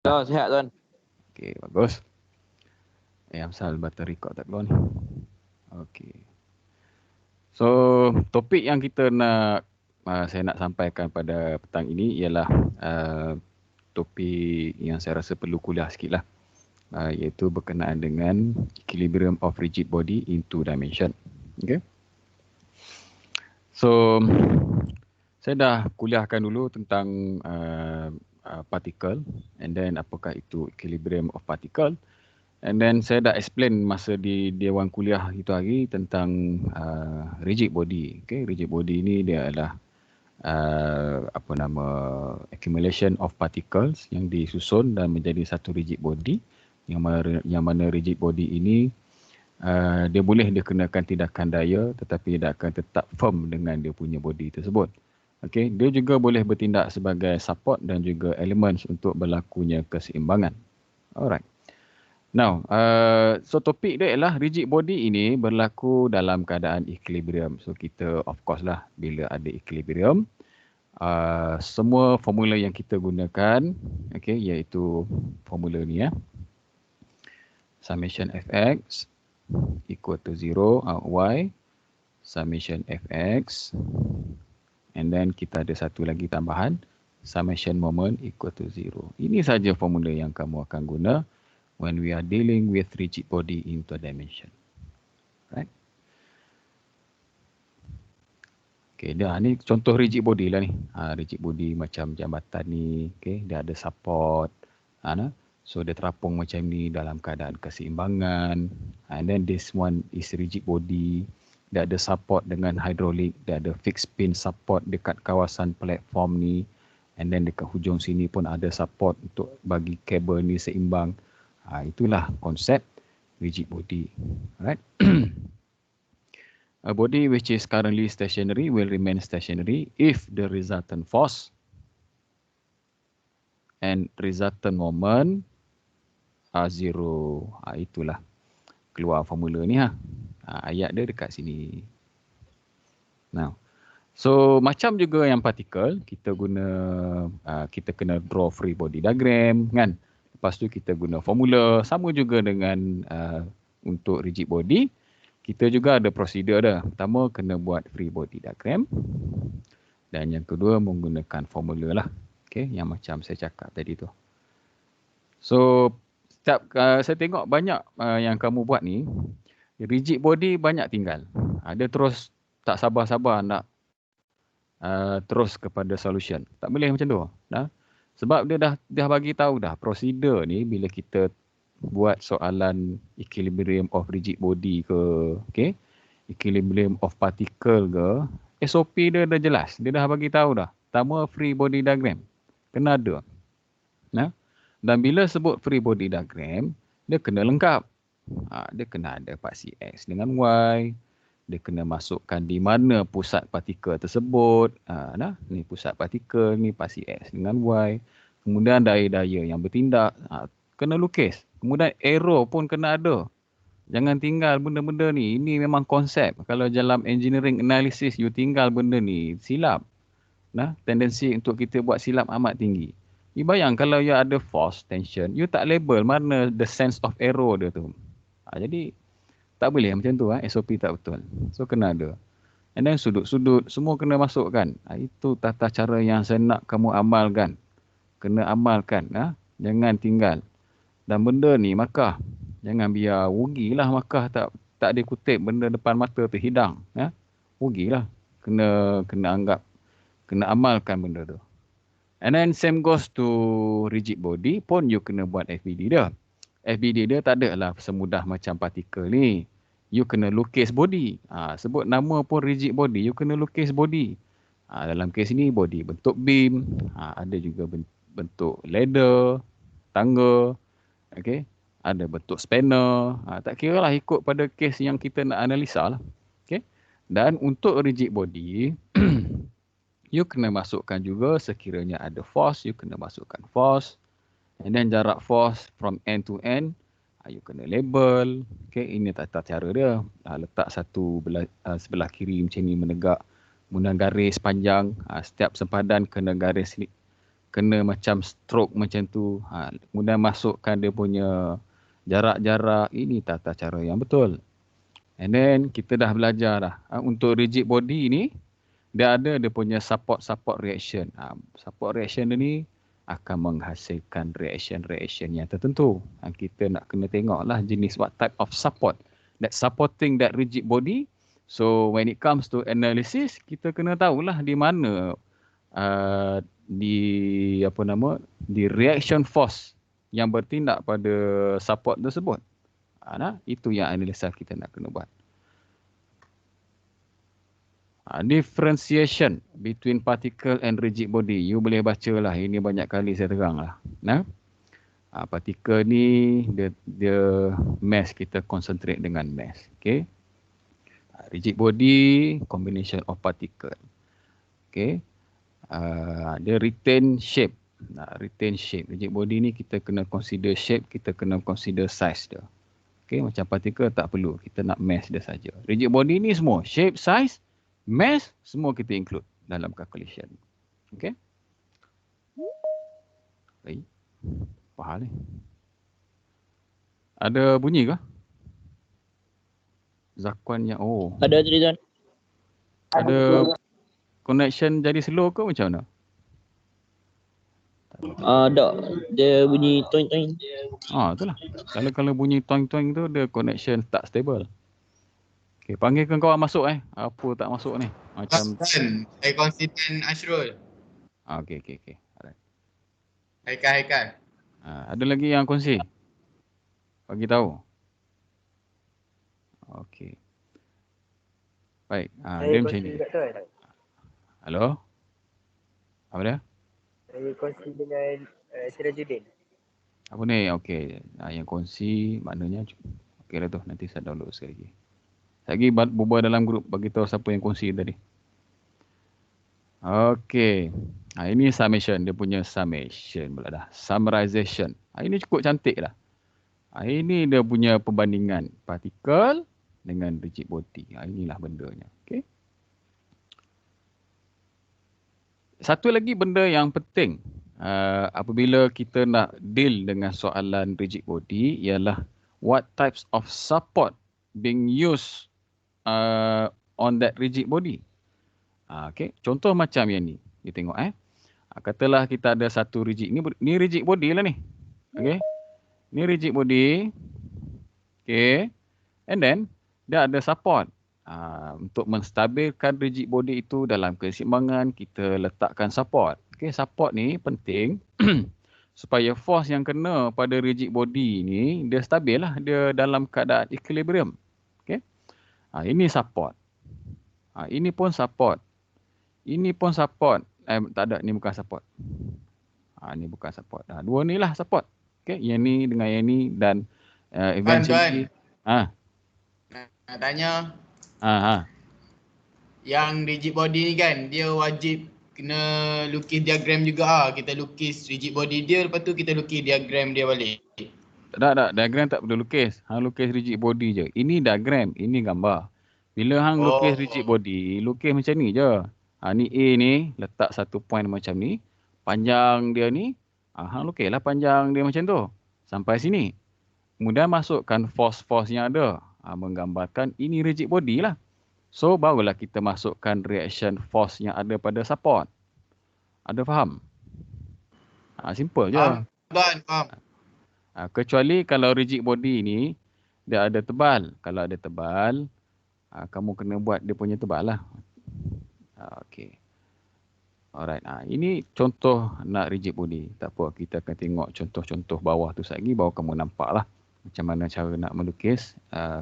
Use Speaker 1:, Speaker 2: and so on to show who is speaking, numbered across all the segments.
Speaker 1: Oh, sihat tuan.
Speaker 2: Okey, bagus. Amsal button record tak keluar ni. Okey. So, topik yang kita nak saya nak sampaikan pada petang ini ialah topik yang saya rasa perlu kuliah sikit lah. Iaitu berkenaan dengan equilibrium of rigid body in two dimension. Okay. So, saya dah kuliahkan dulu tentang particle and then apakah itu equilibrium of particle. And then saya dah explain masa di Dewan Kuliah itu hari tentang rigid body. Okay, rigid body ini dia adalah accumulation of particles yang disusun dan menjadi satu rigid body. Yang mana rigid body ini dia boleh dikenakan tindakan daya tetapi dia akan tetap firm dengan dia punya body tersebut. Okay, dia juga boleh bertindak sebagai support dan juga elements untuk berlakunya keseimbangan. Alright. Now, so topik dia ialah rigid body ini berlaku dalam keadaan equilibrium. So kita of course lah bila ada equilibrium, semua formula yang kita gunakan, okay, iaitu formula ni ya. Summation fx equal to 0 y summation fx and then kita ada satu lagi tambahan summation moment equal to 0. Ini saja formula yang kamu akan guna when we are dealing with rigid body in two dimension. Right? Okay, dah ni contoh rigid body lah ni. Rigid body macam jambatan ni, okay, dia ada support. So dia terapung macam ni dalam keadaan keseimbangan. And then this one is rigid body. Dia ada support dengan hydraulic, dia ada fixed pin support dekat kawasan platform ni. And then dekat hujung sini pun ada support untuk bagi kabel ni seimbang. Itulah konsep rigid body. Alright. A body which is currently stationary will remain stationary if the resultant force and resultant moment are zero. Itulah keluar formula ni ayat dia dekat sini. Now, so macam juga yang particle, kita kena draw free body diagram kan. Lepas tu kita guna formula, sama juga dengan untuk rigid body. Kita juga ada prosedur dah. Pertama kena buat free body diagram. Dan yang kedua menggunakan formula lah. Okay, yang macam saya cakap tadi tu. So, setiap saya tengok banyak yang kamu buat ni, rigid body banyak tinggal. Dia terus tak sabar-sabar nak terus kepada solution. Tak boleh macam tu. Sebab dia dah bagi tahu dah prosedur ni bila kita buat soalan equilibrium of rigid body ke, okay, equilibrium of particle ke, SOP dia dah jelas. Dia dah bagi tahu dah. Pertama free body diagram. Kena ada. Dan bila sebut free body diagram, dia kena lengkap. Dia kena ada paksi X dengan Y. Dia kena masukkan di mana pusat partikel tersebut. Ni pusat partikel, ni paksi X dengan Y. Kemudian daya-daya yang bertindak. Kena lukis. Kemudian arrow pun kena ada. Jangan tinggal benda-benda ni. Ini memang konsep. Kalau dalam engineering analysis you tinggal benda ni, silap. Tendensi untuk kita buat silap amat tinggi. You bayang kalau you ada force, tension, you tak label mana the sense of arrow dia tu. Jadi tak boleh macam tu. SOP tak betul. So kena ada. And then sudut-sudut semua kena masukkan. Itu tata cara yang saya nak kamu amalkan. Kena amalkan. Jangan tinggal. Dan benda ni makah. Jangan biar rugilah makah tak dikutip benda depan mata terhidang. Rugilah. Kena anggap. Kena amalkan benda tu. And then same goes to rigid body pun you kena buat FBD dia. FBD dia tak ada lah semudah macam partikel ni. You kena lukis body. Sebut nama pun rigid body. You kena lukis body. Dalam kes ni body bentuk beam. Ada juga bentuk ladder, tangga. Okay. Ada bentuk spanner. Tak kira lah ikut pada kes yang kita nak analisa lah. Okay. Dan untuk rigid body, you kena masukkan juga sekiranya ada force, you kena masukkan force. And then jarak force from end to end, you kena label. Okay, ini tata cara dia. Letak satu sebelah kiri macam ni menegak. Kemudian garis panjang. Setiap sempadan kena kena macam stroke macam tu. Kemudian masukkan dia punya jarak-jarak. Ini tata cara yang betul. And then kita dah belajar dah. Untuk rigid body ni, dia punya support reaction. Support reaction dia ni akan menghasilkan reaction yang tertentu. Kita nak kena tengok lah jenis what type of support that supporting that rigid body. So when it comes to analysis, kita kena tahulah di mana di reaction force yang bertindak pada support tersebut. Itu yang analisa kita nak kena buat. Differentiation between particle and rigid body. You boleh baca lah. Ini banyak kali saya terang lah. Particle ni dia mass, kita concentrate dengan mass. Okay. Rigid body, combination of particle. Okay. Dia retain shape. Retain shape. Rigid body ni kita kena consider shape, kita kena consider size dia. Okay. Macam particle tak perlu. Kita nak mass dia saja. Rigid body ni semua. Shape, size, mass, semua kita include dalam calculation. Okay. Baik. Apa hal ni? Ada bunyi ke? Zakuan yang
Speaker 1: Ada tadi Tuan.
Speaker 2: Ada connection jadi slow ke macam mana?
Speaker 1: Tak. Dia bunyi toing-toing.
Speaker 2: Itulah. Kalau bunyi toing-toing tu dia connection tak stable. Okay, panggilkan kawan masuk Apa tak masuk ni? Macam
Speaker 3: saya konsisten Ashrul.
Speaker 2: Okey. Alright.
Speaker 3: Haikal.
Speaker 2: Ada lagi yang kongsi? Bagi tahu. Okey. Baik. Dia macam ni. Halo? Apa dia?
Speaker 4: Saya kongsi dengan Sirajuddin.
Speaker 2: Apa ni? Okey. Yang kongsi maknanya okey dah tu. Nanti saya download sekali lagi. Lagi berbual dalam grup bagi tahu siapa yang kongsi tadi. Okey. Ini summation, dia punya summation pula dah. Summarization. Ini cukup cantik dah. Ini dia punya perbandingan partikel dengan rigid body. Inilah bendanya. Okey. Satu lagi benda yang penting apabila kita nak deal dengan soalan rigid body ialah what types of support being used on that rigid body. Okay. Contoh macam yang ni. Kita tengok katalah kita ada satu rigid. Ni rigid body lah ni. Okay. Ni rigid body. Okay. And then dia ada support. Untuk menstabilkan rigid body itu dalam keseimbangan, kita letakkan support. Okay. Support ni penting supaya force yang kena pada rigid body ni dia stabil lah. Dia dalam keadaan equilibrium. Okay. Ini support. Ini pun support. Ini pun support. Tak ada, ni bukan support. Ni bukan support. Dua ni lah support. Okay, yang ni dengan yang ni dan eventually.
Speaker 3: Tuan. Nak tanya. Yang rigid body ni kan, dia wajib kena lukis diagram juga. Kita lukis rigid body dia, lepas tu kita lukis diagram dia balik.
Speaker 2: Tak. Diagram tak perlu lukis. Lukis rigid body je. Ini diagram, ini gambar. Bila lukis rigid body, lukis macam ni je. Ni A ni, letak satu point macam ni. Panjang dia ni, lukislah panjang dia macam tu. Sampai sini. Kemudian masukkan force-force yang ada. Menggambarkan ini rigid body lah. So, barulah kita masukkan reaction force yang ada pada support. Ada faham? Simple je.
Speaker 3: Faham.
Speaker 2: Kecuali kalau rigid body ni, dia ada tebal. Kalau ada tebal, kamu kena buat dia punya tebal lah. Okay. Alright. Ini contoh nak rigid body. Tak apa, kita akan tengok contoh-contoh bawah tu lagi, baru kamu nampak lah macam mana cara nak melukis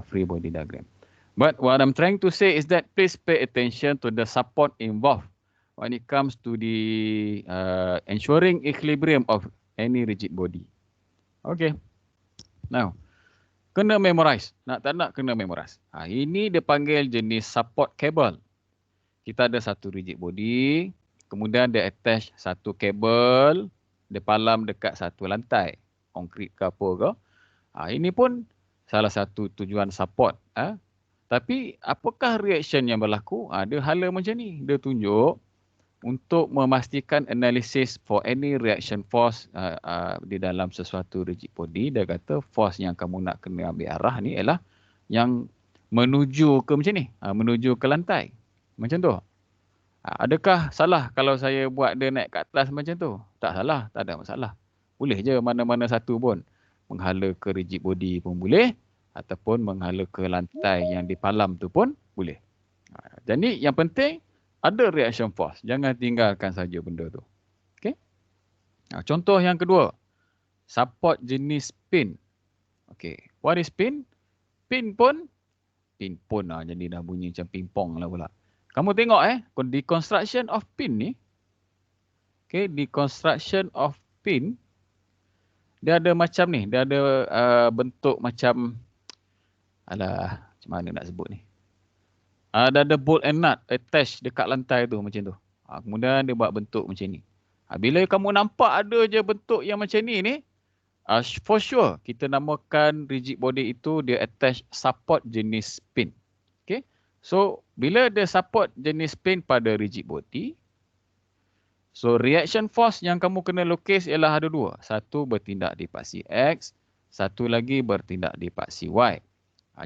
Speaker 2: free body diagram. But what I'm trying to say is that please pay attention to the support involved when it comes to the ensuring equilibrium of any rigid body. Okay. Now, kena memorize. Tak nak kena memorize. Ini dia panggil jenis support cable. Kita ada satu rigid body, kemudian dia attach satu kabel, dia palam dekat satu lantai, konkrit ke apa ke. Ini pun salah satu tujuan support. Tapi apakah reaction yang berlaku? Dia hala macam ni. Dia tunjuk untuk memastikan analisis for any reaction force di dalam sesuatu rigid body. Dia kata force yang kamu nak kena ambil arah ni ialah yang menuju ke macam ni, menuju ke lantai. Macam tu. Adakah salah kalau saya buat dia naik ke atas macam tu? Tak salah, tak ada masalah. Boleh je mana-mana satu pun. Menghala ke rigid body pun boleh, ataupun menghala ke lantai yang dipalam tu pun boleh. Jadi yang penting ada reaction force. Jangan tinggalkan saja benda tu. Okey. Contoh yang kedua, support jenis pin. Okey, what is pin? Pin pun jadi dah bunyi macam pingpong lah pula. Kamu tengok deconstruction of pin ni. Okay, deconstruction of pin. Dia ada macam ni. Dia ada bentuk macam, macam mana nak sebut ni. Dia ada bolt and nut attach dekat lantai tu macam tu. Kemudian dia buat bentuk macam ni. Bila kamu nampak ada je bentuk yang macam ni, for sure kita namakan rigid body itu dia attach support jenis pin. Okay. So, bila dia support jenis pin pada rigid body, so reaction force yang kamu kena lukis ialah ada dua. Satu bertindak di paksi X, satu lagi bertindak di paksi Y.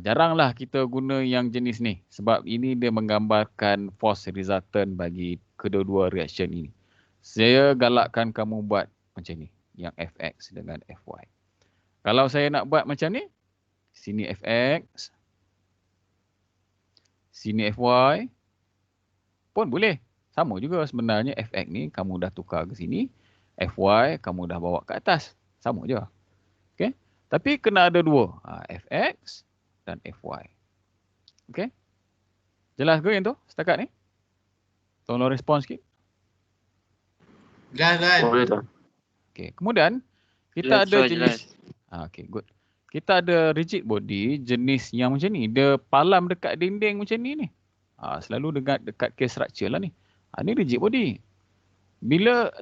Speaker 2: Jaranglah kita guna yang jenis ni sebab ini dia menggambarkan force resultant bagi kedua-dua reaction ini. Saya galakkan kamu buat macam ni, yang Fx dengan Fy. Kalau saya nak buat macam ni, sini Fx, sini Fy pun boleh. Sama juga sebenarnya Fx ni kamu dah tukar ke sini, Fy kamu dah bawa ke atas. Sama je. Okay? Tapi kena ada dua. Fx dan Fy. Okay? Jelas ke yang tu setakat ni? Tolong respon sikit.
Speaker 3: Jelas.
Speaker 5: Boleh tak?
Speaker 2: Okay. Kemudian kita
Speaker 5: Jelas,
Speaker 2: ada
Speaker 5: jelas.
Speaker 2: jenis. Okay, good. Kita ada rigid body jenis yang macam ni. Dia palam dekat dinding macam ni. Selalu dekat case structure lah ni. Ni rigid body.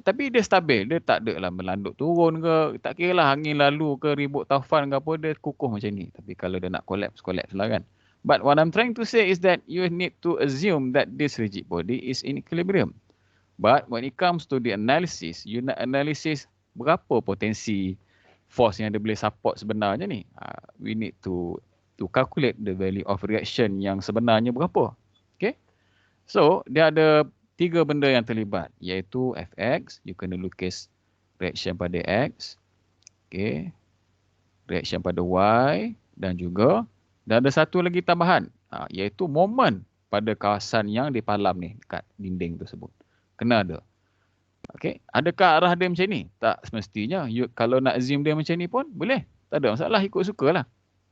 Speaker 2: Tapi dia stabil. Dia tak ada lah melanduk turun ke. Tak kira lah angin lalu ke ribut taufan ke apa. Dia kukuh macam ni. Tapi kalau dia nak collapse lah kan. But what I'm trying to say is that you need to assume that this rigid body is in equilibrium. But when it comes to the analysis, you nak analysis berapa potensi force yang dia boleh support sebenarnya ni. We need to calculate the value of reaction yang sebenarnya berapa. Okay. So, dia ada 3 benda yang terlibat. Iaitu Fx, you kena lukis reaction pada X. Okay. Reaction pada Y. Dan ada satu lagi tambahan. Iaitu moment pada kawasan yang dipalam ni. Dekat dinding tersebut. Kena ada. Okay. Adakah arah dia macam ni? Tak semestinya. Kalau nak assume dia macam ni pun boleh. Tak ada masalah. Ikut suka lah.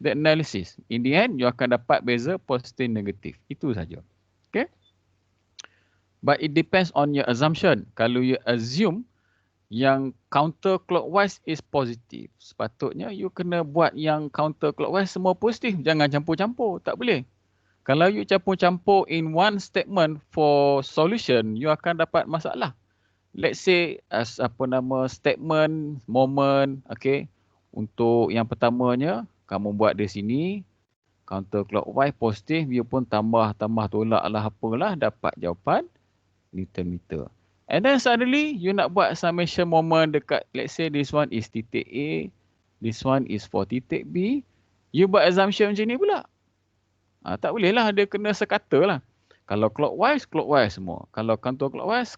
Speaker 2: The analysis. In the end, you akan dapat beza positif negatif. Itu saja. Okay. But it depends on your assumption. Kalau you assume yang counterclockwise is positif, sepatutnya you kena buat yang counterclockwise semua positif. Jangan campur-campur. Tak boleh. Kalau you campur-campur in one statement for solution, you akan dapat masalah. Let's say statement, moment, okay. Untuk yang pertamanya, kamu buat di sini, counterclockwise positif, you pun tambah tolak lah apalah, dapat jawapan Newton meter. And then suddenly, you nak buat summation moment dekat, let's say this one is titik A, this one is for titik B, you buat assumption macam ni pula. Tak boleh lah, dia kena sekata lah. Kalau clockwise semua. Kalau counterclockwise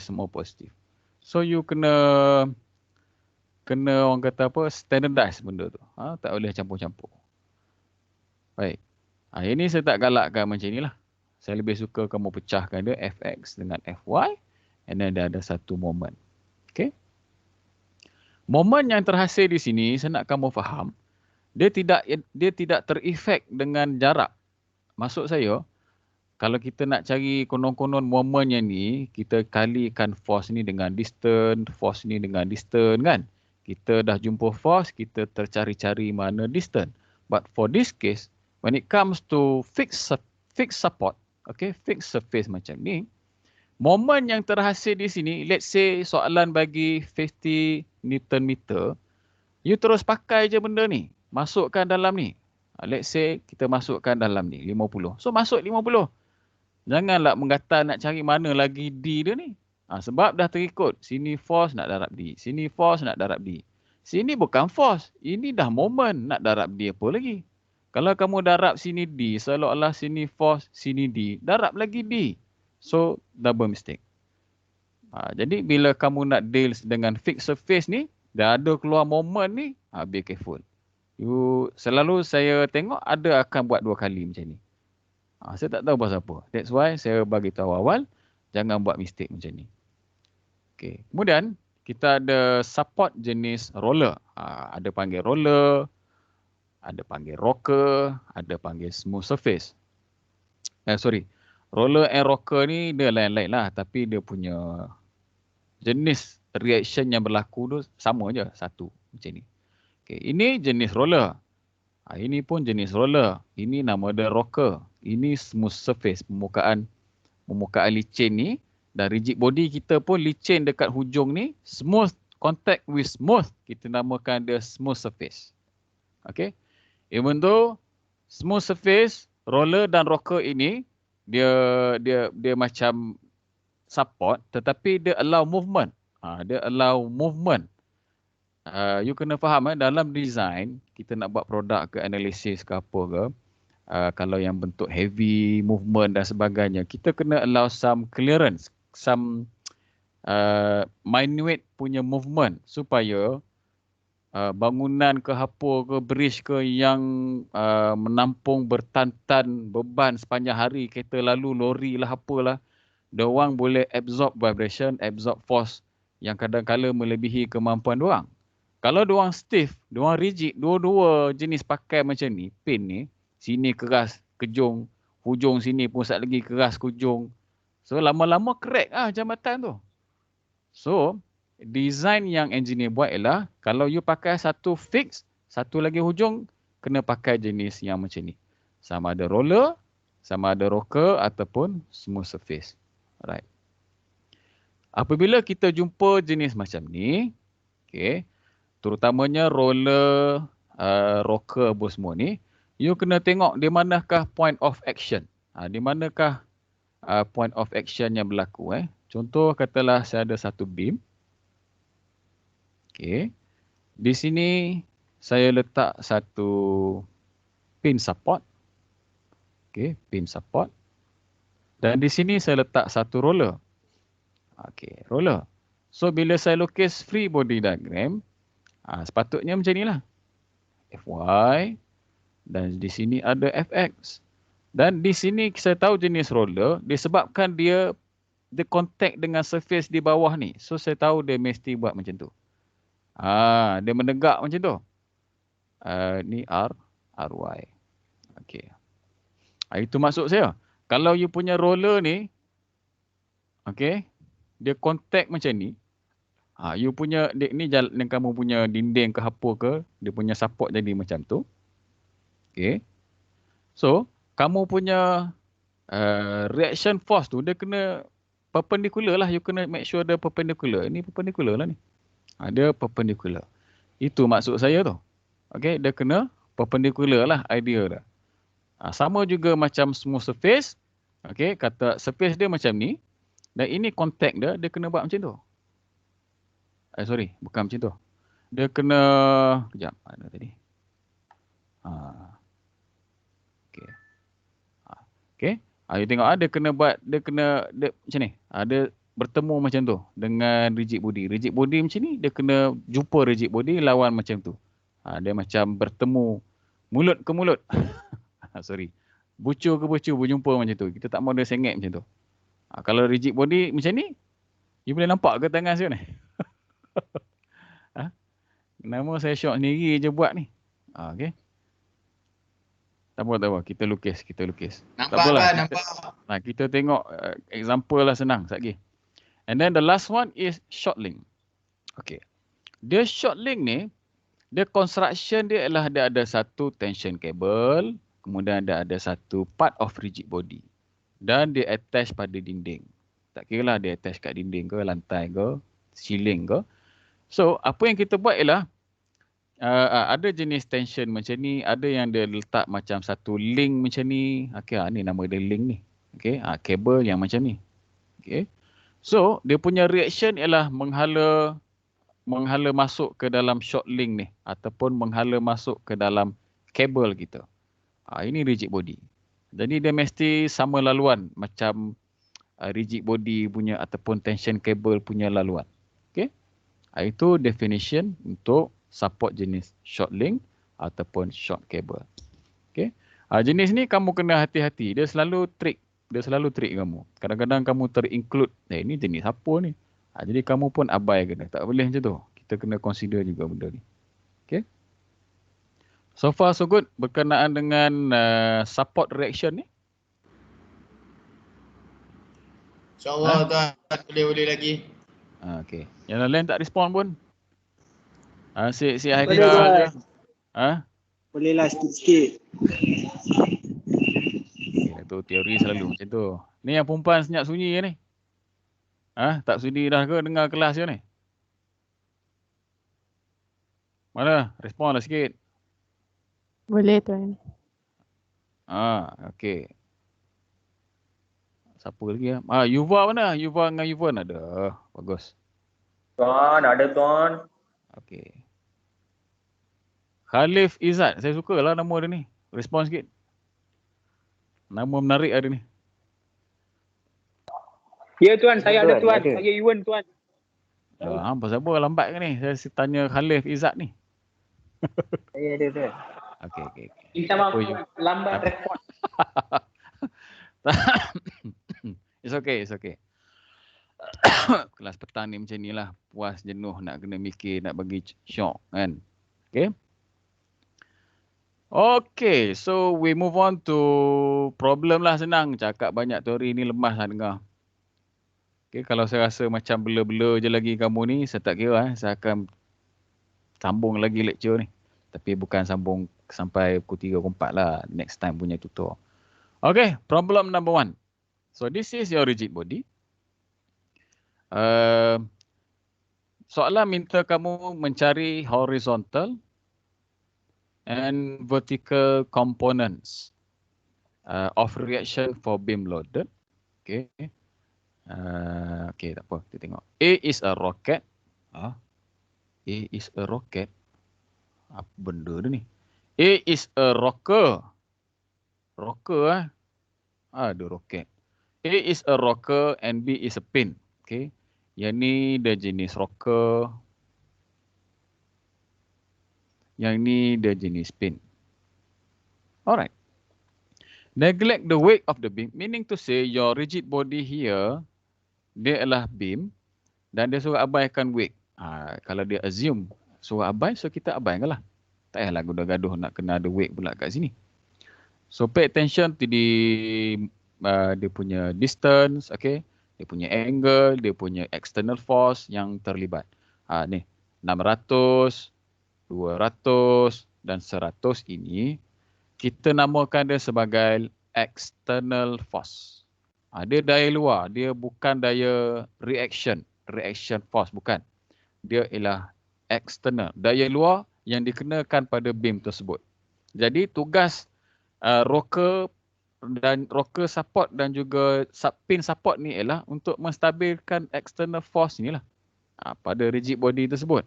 Speaker 2: semua positif. So you kena orang kata apa, standardize benda tu. Tak boleh campur-campur. Baik. Ini saya tak galakkan macam ni lah. Saya lebih suka kamu pecahkan dia Fx dengan Fy. And then dia ada satu moment. Okay. Moment yang terhasil di sini, saya nak kamu faham. Dia tidak terefek dengan jarak. Maksud saya, kalau kita nak cari konon-konon moment yang ni, kita kalikan force ni dengan distance, force ni dengan distance kan. Kita dah jumpa force, kita tercari-cari mana distance. But for this case, when it comes to fixed support, okay, fixed surface macam ni, moment yang terhasil di sini, let's say soalan bagi 50 Newton meter, you terus pakai je benda ni. Masukkan dalam ni. Let's say kita masukkan dalam ni 50. So masuk 50. Janganlah menggatal nak cari mana lagi D dia ni. Sebab dah terikut. Sini force nak darab D. Sini force nak darab D. Sini bukan force. Ini dah moment nak darab D apa lagi. Kalau kamu darab sini D, seolah-olah sini force, sini D. Darab lagi D. So, double mistake. Jadi bila kamu nak deal dengan fixed surface ni, dah ada keluar moment ni, be careful. Selalu saya tengok ada akan buat 2 kali macam ni. Saya tak tahu pasal apa. That's why saya bagi tahu awal, jangan buat mistake macam ni. Okay. Kemudian, kita ada support jenis roller. Ada panggil roller, ada panggil rocker, ada panggil smooth surface. Roller and rocker ni dia lain-lain lah. Tapi dia punya jenis reaction yang berlaku tu sama je. Satu. Macam ni. Okay. Ini jenis roller. Ini pun jenis roller. Ini nama dia rocker. Ini smooth surface. Permukaan licin ni. Dan rigid body kita pun licin dekat hujung ni. Smooth. Contact with smooth. Kita namakan dia smooth surface. Okay. Even though smooth surface, roller dan rocker ini. Dia macam support. Tetapi dia allow movement. Dia allow movement. You kena faham dalam design kita nak buat produk ke analisis ke apa ke, kalau yang bentuk heavy movement dan sebagainya, kita kena allow some clearance, some minute punya movement supaya bangunan ke apa ke bridge ke yang menampung bertan-tan beban sepanjang hari, kereta lalu, lori lah apalah, diorang boleh absorb vibration, absorb force yang kadang-kala melebihi kemampuan diorang. Kalau diorang stiff, diorang rigid, dua-dua jenis pakai macam ni, pin ni, sini keras, kejung, hujung sini pun sat lagi keras, kejung. So lama-lama crack jambatan tu. So, design yang engineer buat ialah, kalau you pakai satu fix, satu lagi hujung, kena pakai jenis yang macam ni. Sama ada roller, sama ada rocker ataupun smooth surface. Alright. Apabila kita jumpa jenis macam ni, okay, terutamanya roller, rocker apa semua ni, you kena tengok di manakah point of action. Di manakah point of action yang berlaku. Contoh katalah saya ada satu beam. Okay. Di sini saya letak satu pin support. Okay, pin support. Dan di sini saya letak satu roller. Okay, roller. So bila saya lukis free body diagram, sepatutnya macam inilah. Fy. Dan di sini ada Fx. Dan di sini saya tahu jenis roller disebabkan dia contact dengan surface di bawah ni. So saya tahu dia mesti buat macam tu. Dia menegak macam tu. Ni Ry. Okey. Itu maksud saya. Kalau you punya roller ni, okey, dia contact macam ni. You punya ni jalan kamu punya dinding ke apa ke, dia punya support jadi macam tu. Okay. So, kamu punya reaction force tu dia kena perpendicular lah. You kena make sure dia perpendicular. Ini perpendicular lah ni. Dia perpendicular. Itu maksud saya tu. Okay, dia kena perpendicular lah idea dia. Sama juga macam smooth surface. Okay, kata surface dia macam ni. Dan ini contact dia kena buat macam tu. Sorry, bukan macam tu. Dia kena, kejap, mana tadi? Okay. Okay. You tengok dia kena buat, dia macam ni. Dia bertemu macam tu dengan rigid body. Rigid body macam ni, dia kena jumpa rigid body lawan macam tu. Dia macam bertemu mulut ke mulut. Sorry. Bucu ke bucu berjumpa macam tu. Kita tak mahu dia sengit macam tu. Kalau rigid body macam ni, you boleh nampak ke tangan saya ni? Nama saya shot sendiri je buat ni. Okay. Tak apa. Kita lukis.
Speaker 3: Nampak lah, nampak.
Speaker 2: Kita tengok example lah senang sekejap lagi. And then the last one is short link. Okay. Dia short link ni, dia construction dia ialah dia ada satu tension cable, kemudian dia ada satu part of rigid body. Dan dia attach pada dinding. Tak kira lah dia attach kat dinding ke, lantai ke, ceiling ke. So, apa yang kita buat ialah, ada jenis tension macam ni, ada yang dia letak macam satu link macam ni. Okay, ni nama dia link ni. Okay, kabel yang macam ni. Okay. So, dia punya reaction ialah menghala masuk ke dalam short link ni ataupun menghala masuk ke dalam kabel kita. Ini rigid body. Jadi dia mesti sama laluan macam rigid body punya ataupun tension cable punya laluan. Okay. Itu definition untuk support jenis short link ataupun short cable. Okay. Jenis ni kamu kena hati-hati. Dia selalu trick kamu. Kadang-kadang kamu terinclude. Ini jenis apa ni? Jadi kamu pun abai kena. Tak boleh macam tu. Kita kena consider juga benda ni. Okay. So far so good berkenaan dengan support reaction ni.
Speaker 3: InsyaAllah tuan, boleh lagi.
Speaker 2: Okay. Yang lain tak respon pun. Si
Speaker 4: Boleh,
Speaker 2: Haidar
Speaker 4: tuan.
Speaker 2: je.
Speaker 4: Boleh lah sikit-sikit.
Speaker 2: Tu teori selalu macam tu. Ni yang perempuan senyap sunyi ni. Tak sudi dah ke dengar kelas je ni? Mana? Respon lah sikit.
Speaker 5: Boleh tuan.
Speaker 2: Okey. Siapa lagi? Yuva mana? Yuva dengan Yuvan ada. Bagus.
Speaker 4: Tuan, ada tuan.
Speaker 2: Okey. Khalif Izzat. Saya sukalah nama dia ni. Respon sikit. Nama menarik ada ni.
Speaker 6: Ya tuan, saya ada tuan.
Speaker 4: Ada.
Speaker 6: Saya Iwan tuan.
Speaker 2: Pasal apa lambat ke ni? Saya tanya Khalif Izzat ni.
Speaker 4: Saya ada tuan.
Speaker 2: Okey.
Speaker 6: Minta maaf,
Speaker 2: Apa you?
Speaker 6: lambat respon.
Speaker 2: It's okay. Kelas petang ni macam ni lah. Puas, jenuh, nak kena mikir, nak bagi syok kan. Okay, so we move on to problem lah. Senang cakap banyak teori ni, lemas lah dengar. Okay, kalau saya rasa macam bela-bela je lagi kamu ni, saya tak kira. Saya akan sambung lagi lecture ni. Tapi bukan sambung sampai pukul 3 pukul 4 lah. Next time punya tutor. Okay, problem number 1. So this is your rigid body. Soalan minta kamu mencari horizontal and vertical components of reaction for beam loaded. Okay. Okay, tak apa. Kita tengok. A is a rocket. A is a rocket. Apa benda dia ni? A is a rocker. Rocker ada rocket. A is a rocker and B is a pin. Okay. Yang ni dia jenis rocker. Yang ni dia jenis pin. Alright. Neglect the weight of the beam. Meaning to say your rigid body here, dia adalah beam dan dia suruh abaikan weight. Kalau dia assume suruh abai, so kita abaikan lah. Tak payahlah gaduh-gaduh nak kena ada weight pula kat sini. So pay attention to dia punya distance, okay? Dia punya angle, dia punya external force yang terlibat. Ni 600, 200 dan 100 ini kita namakan dia sebagai external force. Dia daya luar, dia bukan daya reaction force, bukan. Dia ialah external, daya luar yang dikenakan pada beam tersebut. Jadi tugas rocker support dan juga pin support ni ialah untuk menstabilkan external force ni lah pada rigid body tersebut.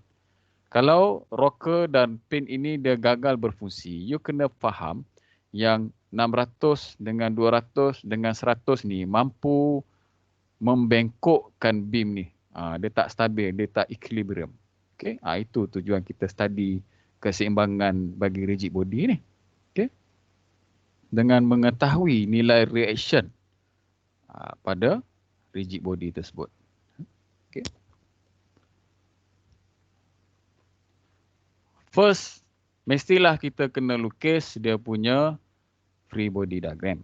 Speaker 2: Kalau rocker dan pin ini dia gagal berfungsi, you kena faham yang 600 dengan 200 dengan 100 ni mampu membengkokkan beam ni. Dia tak stabil, dia tak equilibrium. Okay? Itu tujuan kita study keseimbangan bagi rigid body ni. Okay? Dengan mengetahui nilai reaction pada rigid body tersebut. Okay. First, mestilah kita kena lukis dia punya free body diagram.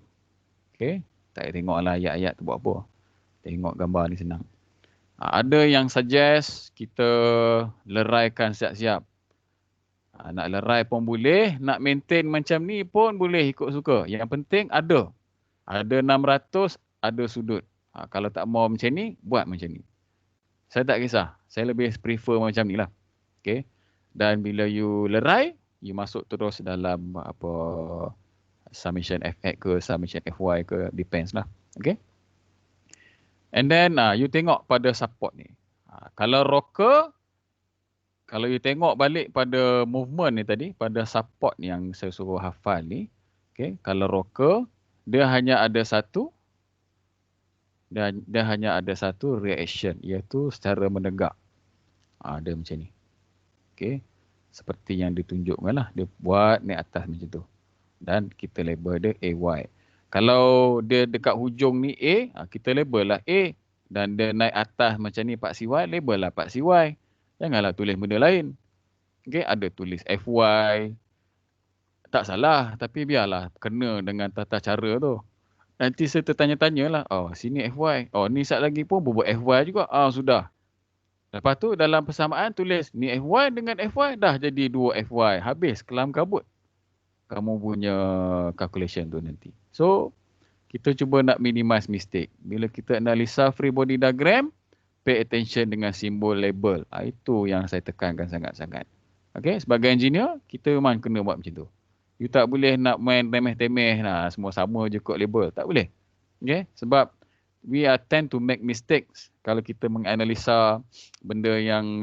Speaker 2: Okay. Tak payah tengoklah ayat-ayat tu buat apa. Tengok gambar ni senang. Ada yang suggest kita leraikan siap-siap. Nak lerai pun boleh, nak maintain macam ni pun boleh, ikut suka. Yang penting ada. Ada 600, ada sudut. Kalau tak mau macam ni, buat macam ni. Saya tak kisah. Saya lebih prefer macam ni lah. Okay. Dan bila you lerai, you masuk terus dalam summation FX ke, summation FY ke, depends lah. Okay. And then you tengok pada support ni. Kalau rocker, kalau you tengok balik pada movement ni tadi, pada support yang saya suruh hafal ni, okay, kalau rocker, dia hanya ada satu, dan dia hanya ada satu reaction, iaitu secara menegak. Dia macam ni. Okay. Seperti yang ditunjukkan lah. Dia buat naik atas macam tu. Dan kita label dia AY. Kalau dia dekat hujung ni A, kita label lah A. Dan dia naik atas macam ni Pak CY, label lah Pak CY. Janganlah tulis benda lain. Okay, ada tulis FY. Tak salah, tapi biarlah kena dengan tata cara tu. Nanti saya tertanya-tanya lah, sini FY. Ni sat lagi pun berbuat FY juga. Sudah. Lepas tu dalam persamaan tulis ni FY dengan FY, dah jadi 2 FY. Habis, kelam kabut kamu punya calculation tu nanti. So, kita cuba nak minimize mistake. Bila kita analisa free body diagram, pay attention dengan simbol label. Itu yang saya tekankan sangat-sangat. Okay, sebagai engineer, kita memang kena buat macam tu. You tak boleh nak main remeh-temeh lah, semua sama je kot label. Tak boleh. Okay, sebab we tend to make mistakes kalau kita menganalisa benda yang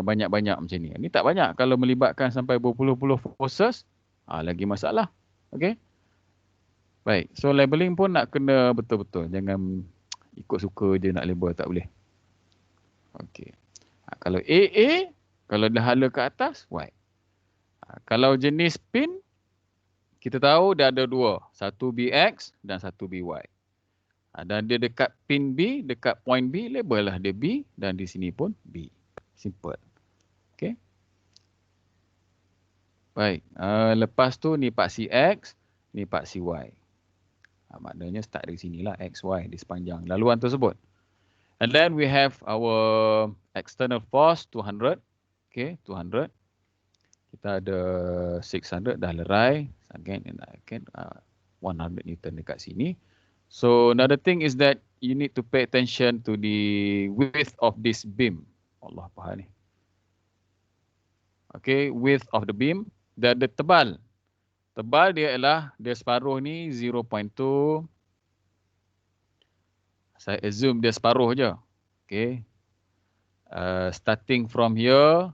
Speaker 2: banyak-banyak macam ni. Ni tak banyak. Kalau melibatkan sampai berpuluh-puluh forces, lagi masalah. Okay. Baik. So labeling pun nak kena betul-betul. Jangan ikut suka je nak label. Tak boleh. Okay. Kalau AA, kalau dah hala ke atas, Y. Kalau jenis pin, kita tahu dia ada dua. Satu BX dan satu BY. Dan dia dekat pin B, dekat point B, label lah dia B. Dan di sini pun B. Simple. Okay. Baik. Lepas tu ni Pak CX, ni Pak CY. Maknanya start dari sinilah XY di sepanjang laluan tersebut. And then we have our external force 200. Okay, 200. Kita ada 600 dah lerai. Again, 100 Newton dekat sini. So another thing is that you need to pay attention to the width of this beam. Allah faham ni. Okay, width of the beam. Dia ada tebal. Tebal dia ialah, dia separuh ni 0.2. Saya assume dia separuh je. Okay. Starting from here,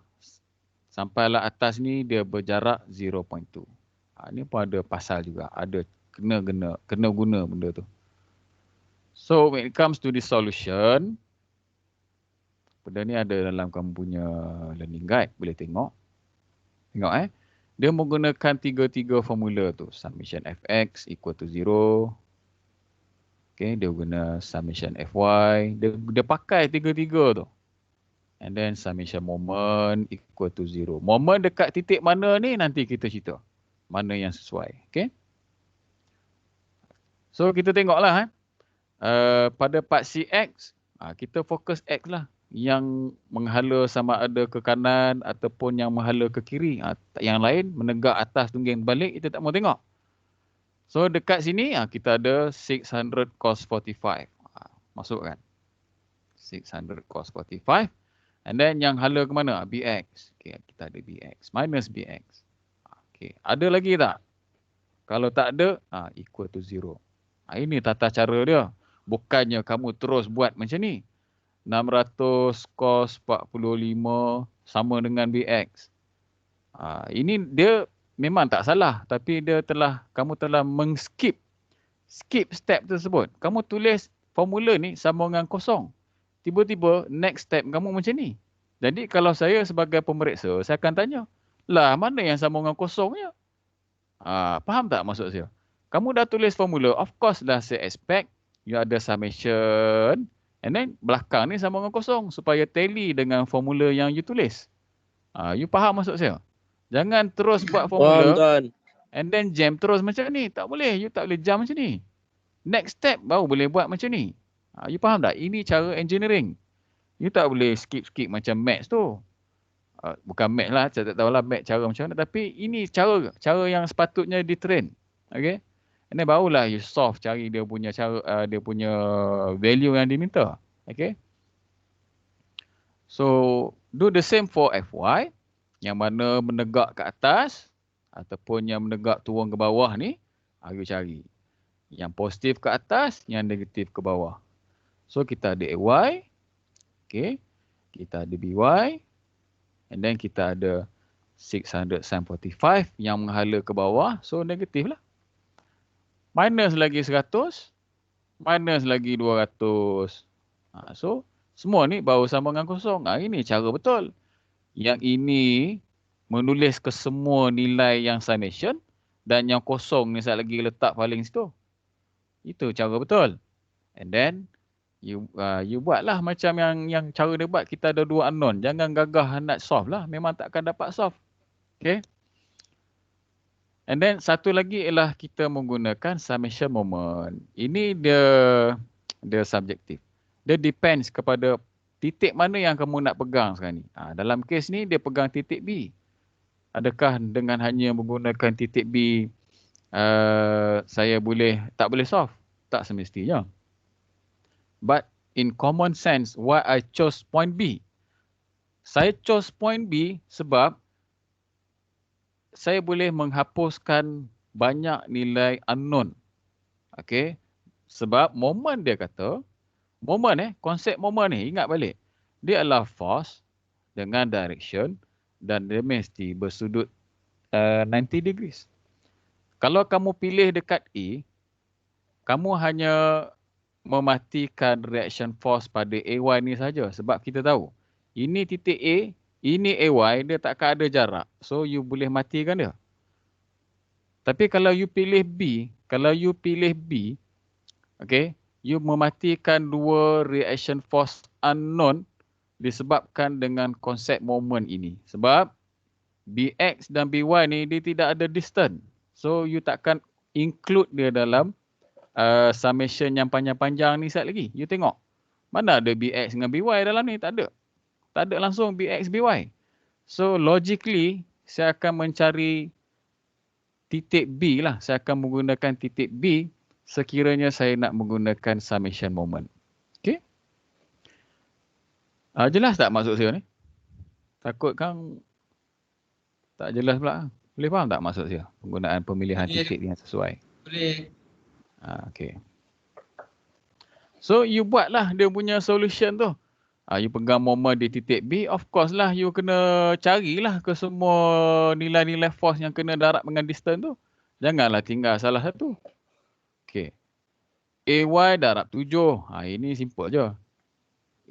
Speaker 2: sampailah atas ni dia berjarak 0.2. Ni pun ada pasal juga. Ada kena guna benda tu. So when it comes to the solution, benda ni ada dalam kamu punya learning guide. Boleh tengok. Tengok dia menggunakan tiga formula tu. Summation fx equal to 0. Okay, dia guna summation fy. Dia pakai tiga-tiga tu. And then summation moment equal to 0. Moment dekat titik mana ni nanti kita cerita. Mana yang sesuai. Okay. So kita tengoklah. Pada part CX, kita fokus X lah. Yang menghala sama ada ke kanan ataupun yang menghala ke kiri. Yang lain menegak atas tungging balik, kita tak mau tengok. So dekat sini kita ada 600 cos 45. Masukkan. 600 cos 45. And then yang hala ke mana? BX. Okay, kita ada BX. Minus BX. Okay. Ada lagi tak? Kalau tak ada, equal to 0. Ini tata cara dia. Bukannya kamu terus buat macam ni. 600 cos 45 sama dengan BX. Ini dia memang tak salah. Tapi kamu telah skip step tersebut. Kamu tulis formula ni sama dengan kosong. Tiba-tiba next step kamu macam ni. Jadi kalau saya sebagai pemeriksa, saya akan tanya, lah mana yang sama dengan kosongnya? Faham tak maksud saya? Kamu dah tulis formula, of course dah saya expect you ada summation, and then belakang ni sama dengan kosong supaya tally dengan formula yang you tulis. You faham maksud saya? Jangan terus buat formula and then jam terus macam ni. Tak boleh, you tak boleh jam macam ni. Next step baru boleh buat macam ni. You faham tak? Ini cara engineering. You tak boleh skip macam maths tu. Bukan maths lah, saya tak tahulah maths cara macam mana. Tapi ini cara yang sepatutnya di-train. Okay? And then barulah you solve, cari dia punya cara, dia punya value yang diminta. Okay? So, do the same for FY. Yang mana menegak ke atas ataupun yang menegak turun ke bawah ni, you cari. Yang positif ke atas, yang negatif ke bawah. So kita ada AY, okay. Kita ada BY, and then kita ada 600 sin 45 yang menghala ke bawah, so negatif lah. Minus lagi 100, minus lagi 200. So semua ni baru sama dengan kosong. Ini cara betul. Yang ini menulis ke semua nilai yang summation dan yang kosong ni saya lagi letak paling situ. Itu cara betul. And then you buatlah macam yang cara dia buat. Kita ada 2 unknown. Jangan gagah nak solve lah. Memang takkan dapat solve. Okay. And then satu lagi ialah kita menggunakan summation moment. Ini dia subjektif. Dia depends kepada titik mana yang kamu nak pegang sekarang ni. Dalam kes ni dia pegang titik B. Adakah dengan hanya menggunakan titik B saya tak boleh solve? Tak semestinya. But in common sense, why I chose point B? Saya chose point B sebab saya boleh menghapuskan banyak nilai unknown. Okay. Sebab moment dia kata, konsep moment ni, ingat balik. Dia adalah force dengan direction dan dia mesti bersudut 90 degrees. Kalau kamu pilih dekat A, kamu hanya mematikan reaction force pada AY ni saja. Sebab kita tahu, ini titik A, ini AY, dia takkan ada jarak. So you boleh matikan dia. Tapi kalau you pilih B, okay, you mematikan 2 reaction force unknown disebabkan dengan konsep moment ini. Sebab BX dan BY ni dia tidak ada distance. So you takkan include dia dalam summation yang panjang-panjang ni sekali lagi. You tengok. Mana ada BX dengan BY dalam ni? Tak ada. Tak ada langsung BX, BY. So logically saya akan mencari titik B lah. Saya akan menggunakan titik B sekiranya saya nak menggunakan summation moment. Okay. Jelas tak maksud saya ni? Takut kan tak jelas pula. Boleh faham tak maksud saya? Penggunaan pemilihan titik yang sesuai.
Speaker 3: Boleh.
Speaker 2: Okay. So you buatlah dia punya solution tu. You pegang moment di titik B, of course lah you kena carilah ke semua nilai-nilai force yang kena darab dengan distance tu. Janganlah tinggal salah satu. Okay. AY darab 7. Ini simple je.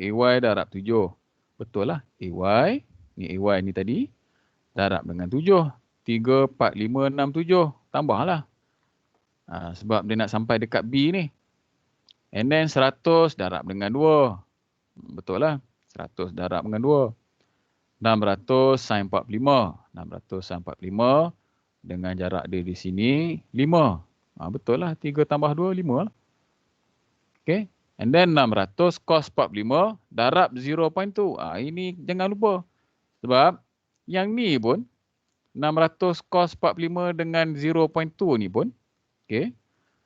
Speaker 2: AY darab 7. Betul lah. AY ni tadi darab dengan 7. 3, 4, 5, 6, 7. Tambahlah. Sebab dia nak sampai dekat B ni. And then 100 darab dengan 2. Betul lah. 100 darab dengan 2. 600 sin 45. 600 sin 45 dengan jarak dia di sini 5. Betul lah. 3 tambah 2, 5 lah. Okay. And then 600 cos 45 darab 0.2. Ini jangan lupa. Sebab yang ni pun 600 cos 45 dengan 0.2 ni pun. Okay.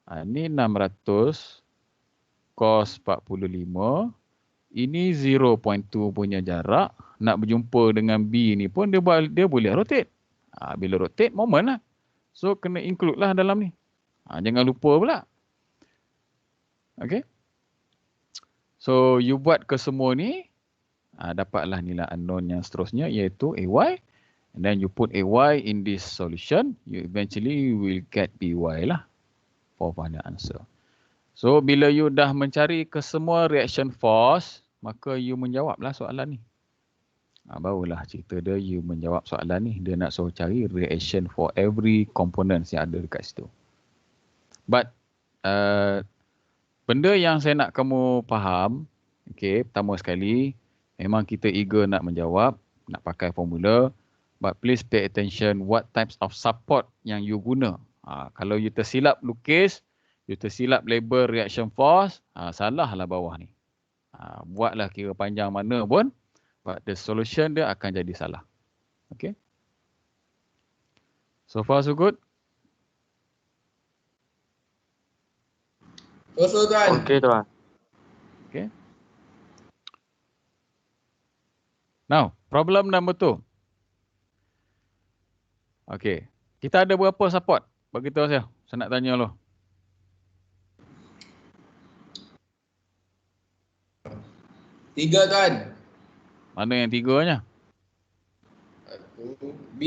Speaker 2: Ini 600 cos 45. Ini 0.2 punya jarak. Nak berjumpa dengan B ni pun dia boleh rotate. Bila rotate, moment lah. So, kena include lah dalam ni. Jangan lupa pula. Okay. So, you buat ke semua ni. Dapatlah nilai unknown yang seterusnya iaitu AY. And then you put AY in this solution. You eventually will get BY lah. For final answer. So, bila you dah mencari ke semua reaction force, maka you menjawablah soalan ni. Barulah cerita dia, you menjawab soalan ni. Dia nak suruh cari reaction for every components yang ada dekat situ. But, benda yang saya nak kamu faham, okay, pertama sekali, memang kita eager nak menjawab, nak pakai formula. But please pay attention what types of support yang you guna. Kalau you tersilap lukis, you tersilap label reaction force, salahlah bawah ni. Buatlah kira panjang mana pun, but the solution dia akan jadi salah. Okay. So far so good?
Speaker 3: So tuan.
Speaker 4: Okey tuan.
Speaker 2: Okay. Now, problem number 2. Okay. Kita ada berapa support? Bagi tahu saya. Saya nak tanya lo.
Speaker 3: 3 tuan.
Speaker 2: Mana yang tiganya?
Speaker 3: B,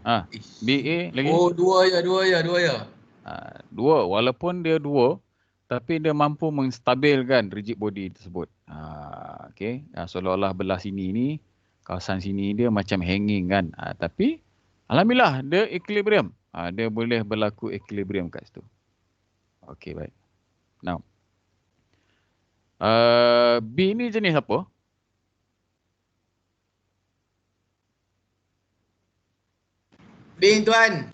Speaker 3: A.
Speaker 2: BA lagi?
Speaker 3: Oh, 2 ya.
Speaker 2: 2. Walaupun dia 2, tapi dia mampu menstabilkan rigid body tersebut. Okay. Seolah-olah belah sini ni, kawasan sini dia macam hanging kan. Tapi alhamdulillah dia equilibrium. Dia boleh berlaku equilibrium kat situ. Okay, baik. Now. B ni jenis apa?
Speaker 3: Bin tuan.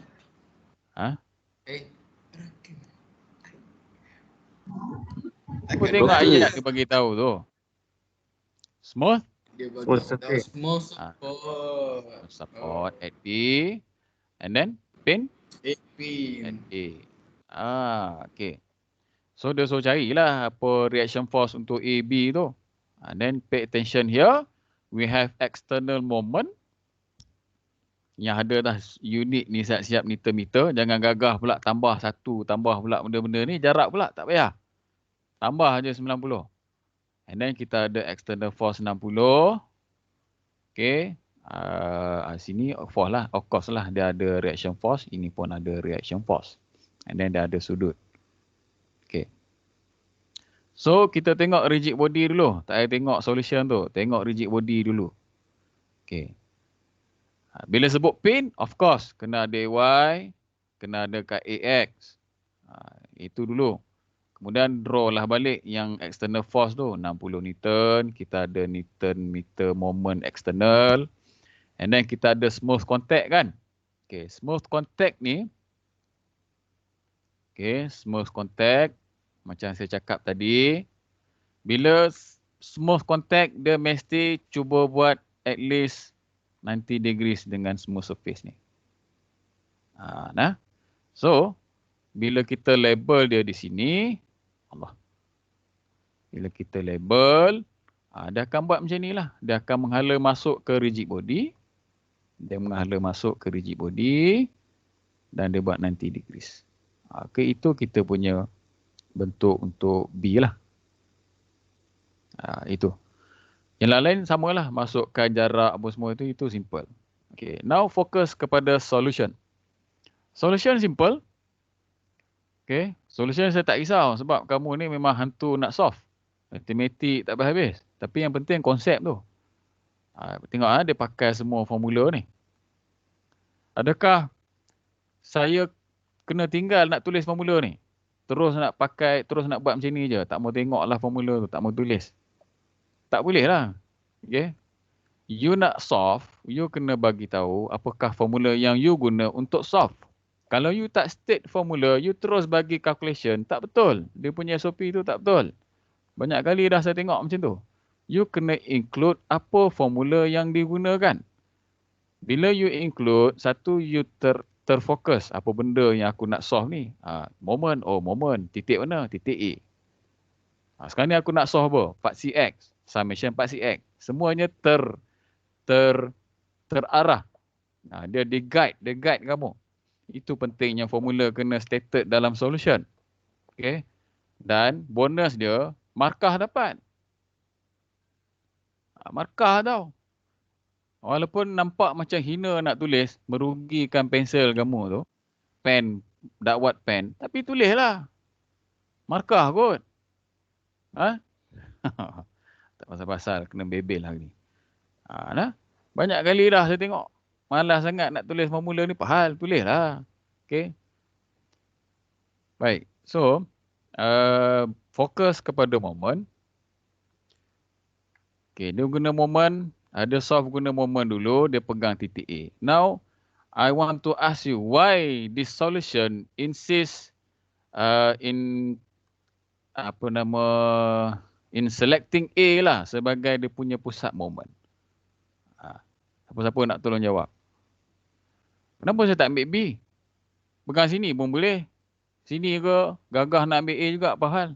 Speaker 2: Aku tengok ayat dia bagi tahu tu. Smooth?
Speaker 3: Dia bagi tahu smooth
Speaker 2: support at B. And then pin?
Speaker 3: At B.
Speaker 2: At A. Okay. So dia suruh carilah apa reaction force untuk A, B tu. And then pay attention here. We have external moment. Yang ada dah unit ni siap-siap meter-meter. Jangan gagah pula tambah 1, tambah pula benda-benda ni. Jarak pula tak payah. Tambah aja 90. And then kita ada external force 60. Okay. Sini force lah. Of course lah dia ada reaction force. Ini pun ada reaction force. And then dia ada sudut. Okay. So kita tengok rigid body dulu. Tak payah tengok solution tu. Tengok rigid body dulu. Okay. Bila sebut pin, of course kena ada AY, kena ada kat AX. Itu dulu. Kemudian draw lah balik yang external force tu. 60 Newton. Kita ada Newton meter moment external. And then kita ada smooth contact kan. Okay, smooth contact ni. Okay, smooth contact. Macam saya cakap tadi. Bila smooth contact, dia mesti cuba buat at least 90 degrees dengan smooth surface ni. So, bila kita label dia di sini, bila kita label, dia akan buat macam ni lah. Dia akan menghala masuk ke rigid body. Dia menghala masuk ke rigid body. Dan dia buat 90 degrees. Itu kita punya bentuk untuk B lah. Itu. Yang lain samalah. Masukkan jarak apa semua itu simple. Okay. Now fokus kepada solution. Solution simple. Okay. Solution saya tak risau sebab kamu ni memang hantu nak solve. Matematik tak habis. Tapi yang penting konsep tu. Tengok dia pakai semua formula ni. Adakah saya kena tinggal nak tulis formula ni? Terus nak pakai, terus nak buat macam ni je. Tak mau tengok lah formula tu, tak mau tulis. Tak boleh lah. Okay. You nak solve, you kena bagi tahu apakah formula yang you guna untuk solve. Kalau you tak state formula, you terus bagi calculation, tak betul. Dia punya SOP tu tak betul. Banyak kali dah saya tengok macam tu. You kena include apa formula yang digunakan. Bila you include, satu you terfokus apa benda yang aku nak solve ni. Moment, moment. Titik mana? Titik A. Sekarang ni aku nak solve apa? Part CX. Summation part CX. Semuanya terarah. Dia guide kamu. Itu pentingnya formula kena stated dalam solution. Okay. Dan bonus dia, markah dapat. Markah tau. Walaupun nampak macam hina nak tulis, merugikan pensel kamu tu. Pen, dakwat pen. Tapi tulislah. Markah kot. Tak pasal-pasal kena bebel hari ni. Banyak kali dah saya tengok. Malas sangat nak tulis formula ni. Pahal, tulislah. Okay. Baik. So, fokus kepada moment. Okay, dia guna moment. Dia solve guna moment dulu. Dia pegang titik A. Now, I want to ask you, why this solution insists in selecting A lah sebagai dia punya pusat moment. Siapa-siapa nak tolong jawab. Kenapa saya tak ambil B? Pegang sini pun boleh. Sini ke, gagah nak ambil A juga, apa hal?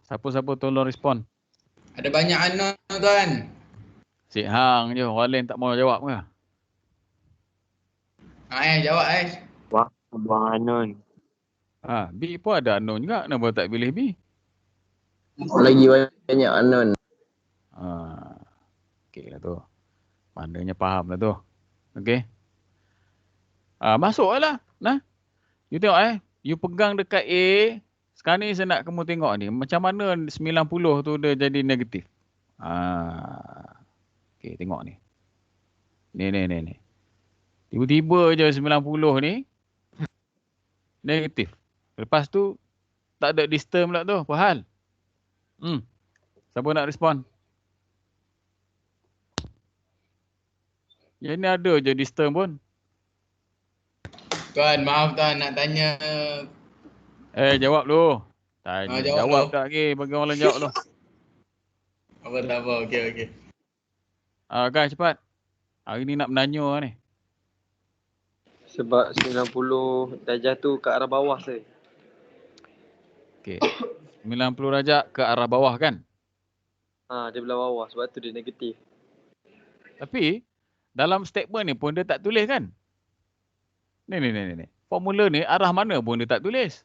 Speaker 2: Siapa-siapa tolong respon.
Speaker 3: Ada banyak anak tuan.
Speaker 2: Sik hang je, orang lain tak mau jawab ke?
Speaker 3: Jawab
Speaker 4: Wah, Abang Anon.
Speaker 2: B pun ada unknown juga, kenapa tak pilih B?
Speaker 1: Lagi banyak unknown.
Speaker 2: Okey lah tu. Maknanya faham lah tu. Okey. Masuk lah. Nah. You tengok You pegang dekat A. Sekarang ni saya nak kamu tengok ni. Macam mana 90 tu dia jadi negatif. Okey, tengok ni. Ni. Tiba-tiba je 90 ni negatif. Lepas tu tak ada disturb pula tu. Apa hal? Siapa nak respon? Yang ni ada je disturb pun.
Speaker 3: Tuan, maaf tuan nak tanya.
Speaker 2: Jawab dulu. Tanya. Jawab
Speaker 3: dulu.
Speaker 2: tak lagi. Bagi orang lain jawab dulu.
Speaker 3: Apa tak apa. Okey.
Speaker 2: Guys, cepat. Hari ni nak menanya ni.
Speaker 4: Sebab 90 darjah tu ke arah bawah saya.
Speaker 2: Okey. 90 darjah ke arah bawah kan?
Speaker 4: Dia belah bawah. Sebab tu dia negatif.
Speaker 2: Tapi dalam statement ni pun dia tak tulis kan? Ni. Formula ni arah mana pun dia tak tulis.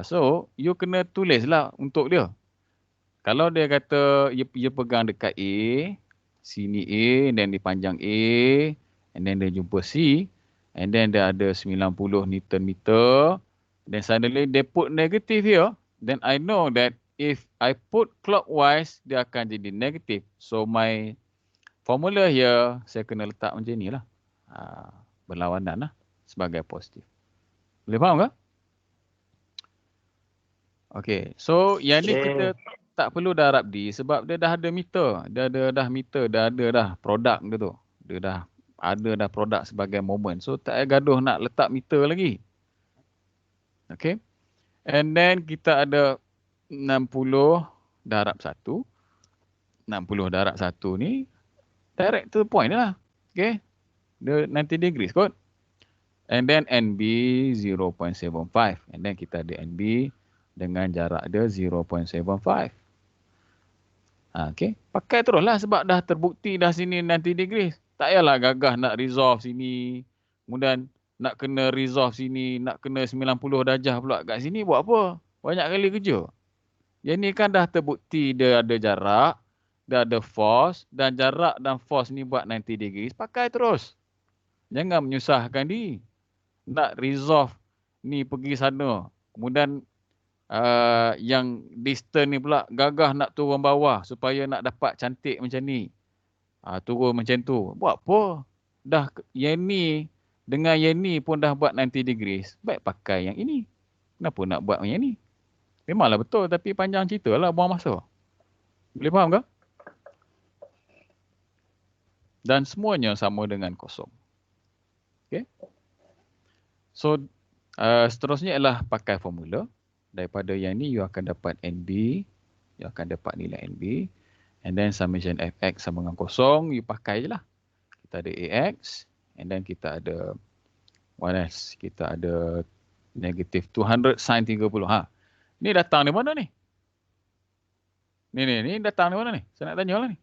Speaker 2: So you kena tulis lah untuk dia. Kalau dia kata dia pegang dekat A, sini A, and then dipanjang A, and then dia jumpa C, and then dia ada 90 Newton meter, then suddenly they put negative here, then I know that if I put clockwise, dia akan jadi negatif. So my formula here, saya kena letak macam ni lah. Berlawanan lah sebagai positif. Boleh faham ke? Okay, so yang ni kita tak perlu darab D sebab dia dah ada meter. Dia ada dah meter, dah ada dah produk dia tu. Dia dah ada dah produk sebagai moment. So tak payah gaduh nak letak meter lagi. Okay. And then kita ada 60 darab 1. 60 darab 1 ni direct to the point lah. Okay. Dia 90 degrees kot. And then NB 0.75. And then kita ada NB dengan jarak dia 0.75. Okay. Pakai terus lah sebab dah terbukti dah sini 90 degrees. Tak payahlah gagah nak resolve sini. Kemudian nak kena resolve sini. Nak kena 90 darjah pula kat sini. Buat apa? Banyak kali kerja. Yang ni kan dah terbukti dia ada jarak. Dia ada force. Dan jarak dan force ni buat 90 degrees. Pakai terus. Jangan menyusahkan diri. Nak resolve ni pergi sana. Kemudian yang distance ni pula gagah nak turun bawah supaya nak dapat cantik macam ni. Turun macam tu. Buat apa? Dah yang ni dengan yang ni pun dah buat 90 degrees. Baik pakai yang ini. Kenapa nak buat yang ni? Memanglah betul tapi panjang cerita lah, buang masa. Boleh faham ke? Dan semuanya sama dengan kosong. Okay. So seterusnya ialah pakai formula. Daripada yang ni you akan dapat NB. You akan dapat nilai NB. And then summation Fx sama dengan kosong. You pakai je lah. Kita ada AX. And then kita ada what else? Kita ada negative 200 sin 30. Ni datang dari mana ni? Ni datang dari mana ni? Saya nak tanya lah ni.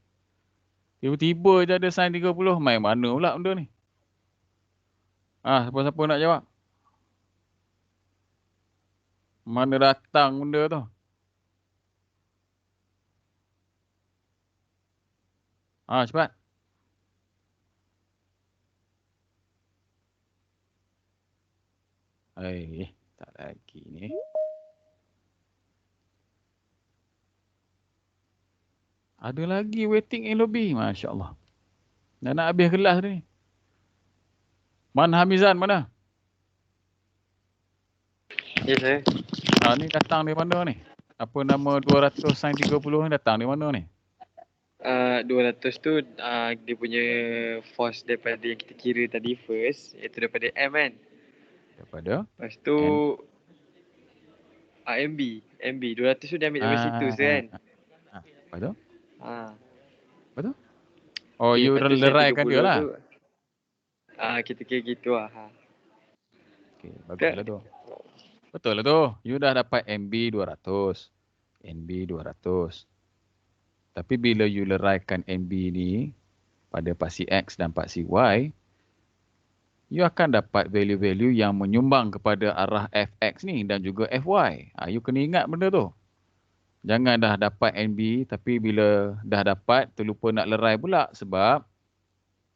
Speaker 2: Tiba-tiba je ada sin 30. Main mana pula benda ni? Siapa-siapa nak jawab? Mana datang benda tu? Cepat. Tak lagi ni. Ada lagi waiting in lobby. Masya Allah. Dah nak habis kelas ni. Man Hamizan mana?
Speaker 4: Ya saya.
Speaker 2: Ni datang dari mana ni? Apa nama 200 sin 30 ni datang dari mana ni?
Speaker 4: 200 tu dia punya force daripada yang kita kira tadi first, iaitu daripada M kan.
Speaker 2: Daripada?
Speaker 4: Lepas tu MB 200 tu dia ambil dari situ kan.
Speaker 2: Lepas tu? Lepas tu?
Speaker 4: Okay,
Speaker 2: You leraikan dia lah.
Speaker 4: Kita kira gitu lah.
Speaker 2: Okay, baguslah tu. Betul lah tu. You dah dapat MB 200. NB 200. Tapi bila you leraikan MB ni pada paksi X dan paksi Y, you akan dapat value-value yang menyumbang kepada arah Fx ni dan juga Fy. You kena ingat benda tu. Jangan dah dapat NB tapi bila dah dapat terlupa nak lerai pula sebab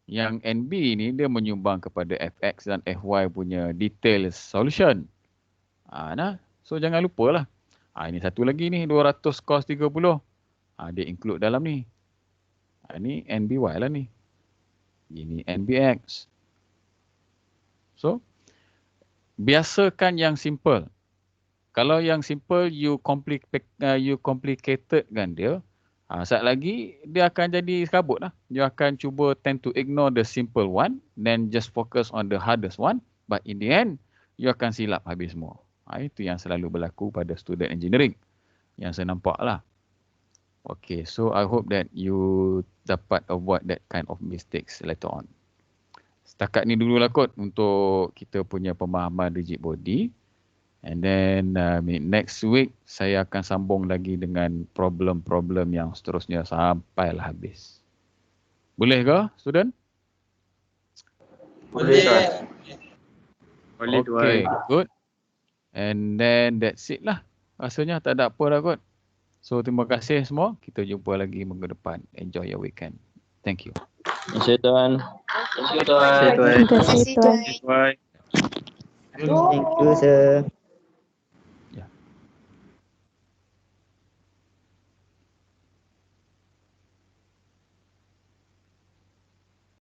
Speaker 2: yang NB ni dia menyumbang kepada FX dan FY punya detail solution. Nah, so jangan lupalah. Ini satu lagi ni 200 cos 30. Dia include dalam ni. Ni NBY lah ni. Ini NBX. So, biasakan yang simple. Kalau yang simple you complicated kan dia, saat lagi dia akan jadi kabut lah. Dia akan cuba tend to ignore the simple one, then just focus on the hardest one. But in the end, you akan silap habis semua. Itu yang selalu berlaku pada student engineering. Yang saya nampak lah. Okay, so I hope that you dapat avoid that kind of mistakes later on. Setakat ni dululah kot untuk kita punya pemahaman rigid body. And then next week saya akan sambung lagi dengan problem-problem yang seterusnya sampailah habis. Boleh ke, student?
Speaker 4: Boleh tuan. Boleh tuan.
Speaker 2: Okay, good. And then that's it lah. Rasanya tak ada apa dah kot. So terima kasih semua. Kita jumpa lagi minggu depan. Enjoy your weekend. Thank you.
Speaker 1: Terima kasih tuan.
Speaker 4: Terima kasih tuan.
Speaker 5: Terima kasih tuan.
Speaker 4: Bye.
Speaker 1: Thank you sir.